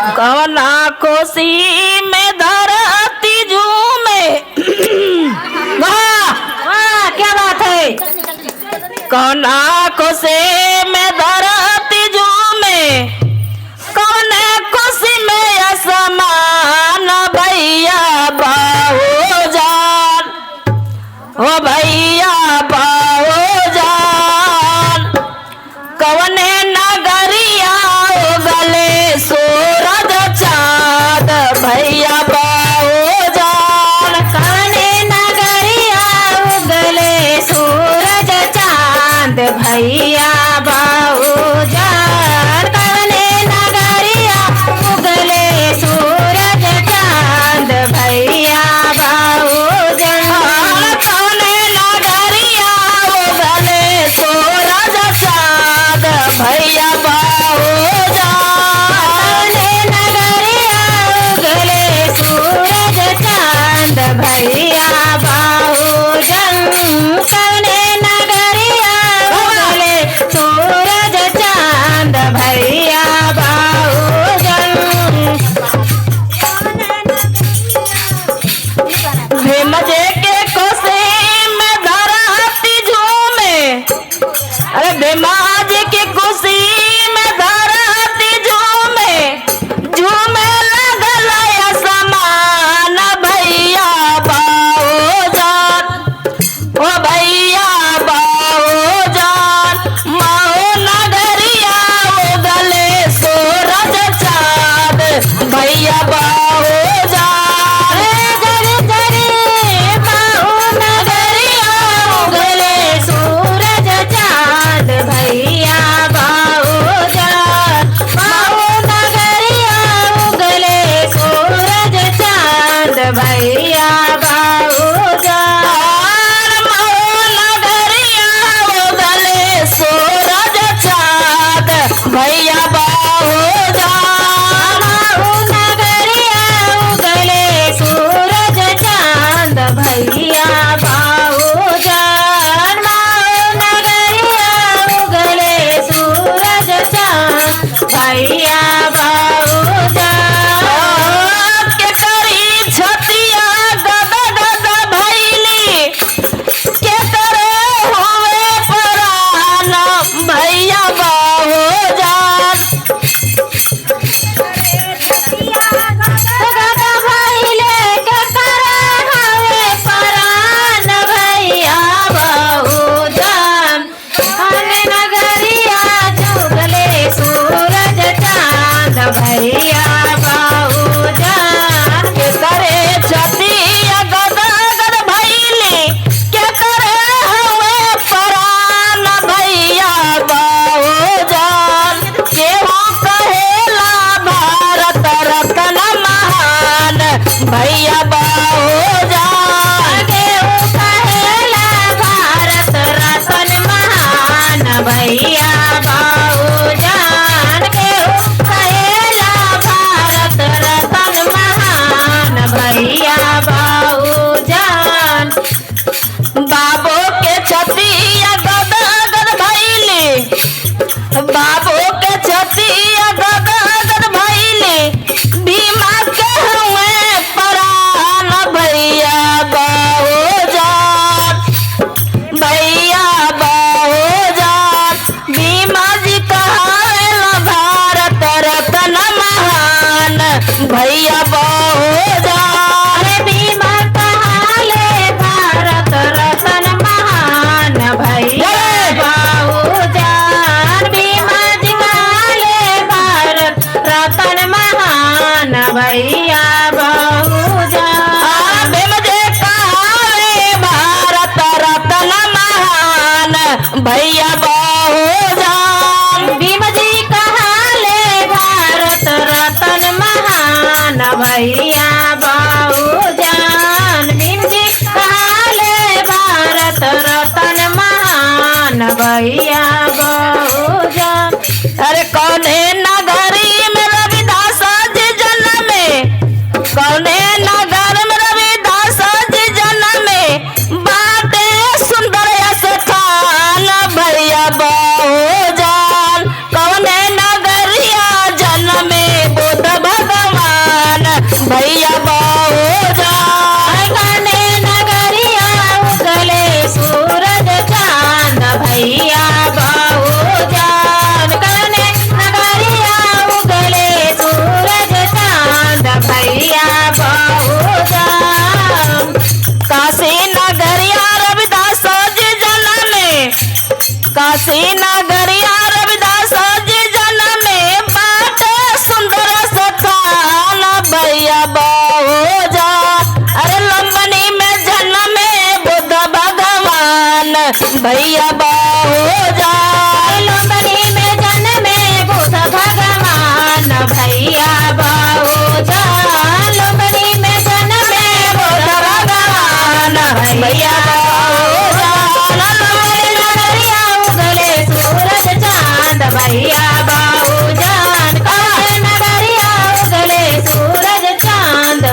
कवना कोसी में धरती झूमे। वाह वाह क्या बात है। कवना कोसी में धरती झूमे, कवने कोसी में असमान भैया बाहो जान, ओ भैया बाहो जान। कवने नगरिया उगले सूरज चाँद भैया बाहो जान। कवने नगरिया उगले सूरज चांद भैया बाहो जान। कवने नगरिया उगले सूरज चांद भैया बाहो जान। कवने नगरिया उगले सूरज चाँद भैया बाहो जान। कवने नगरिया उगले सूरज चांद भैया बाहो जान। कवने नगरिया उगले सूरज चांद भैया बाहो जान। मजे के कोसे में धरती झूमे, अरे बेमाज के कोसी में धरती झूमे, झूमे लगल असमान भैया बाहो जान, ओ भैया बाहो जान। माओ नगरिया उगले सूरज चाँद भैया बाहो जान। जरी जरी बाहो नगरिया उगले सूरज चांद भैया बाहो जान। बाहो नगरिया उगले सूरज चांद भैया बाहो जान। माओ नगरिया उगले सूरज चाँद भैया बाहो जान। बाहो नगरिया उगले सूरज चांद भैया बाहो जान। बाहो नगरिया उगले सूरज चांद भैया बाहो जान। के करी छतिया गद गद भैली, के करे हुए परान भैया बाहो जान। गद भइले के करे हवे परान भैया बाहो जान। हमें नगरिया उगले सूरज चांद भैया बाहो जान। के करे छतिया गद गद भैली, के करे हुए परान भैया बाहो जान। केहू कहेला भारत रत्न महान भैया बाहो जान। केहू कहेला भारत रत्न महान भैया बाहो जान। केहू कहेला भारत रत्न महान भैया बाहो जान। बाबो के छतिया गद गद भैली, बाबो के छतिया गद गद भैली, भीमा के हुए परान भैया बाहो जान, भैया बाहो जान। भीमा जी कहावेला भारत रत्न महान भैया बाहो जान। भीमा कहाले भारत रत्न महान भैया बाहो जान। भीमा जी कहाले भारत रत्न महान भैया बाहो जान। भीम जे कहावे भारत रत्न महान भैया बाहो जान। भीम जी कहाले भारत रत्न महान भैया बाहो जान। भीम जी कहाले भारत रत्न महान भैया बाहो जान। अरे कौने नगरी में रविदास जी जन्मे, कौने नगर में रविदास जी जन्मे, बाटे सुंदर स्थान भैया बाहो जान। कौने नगरिया जन्मे बुद्ध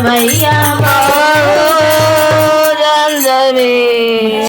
भैया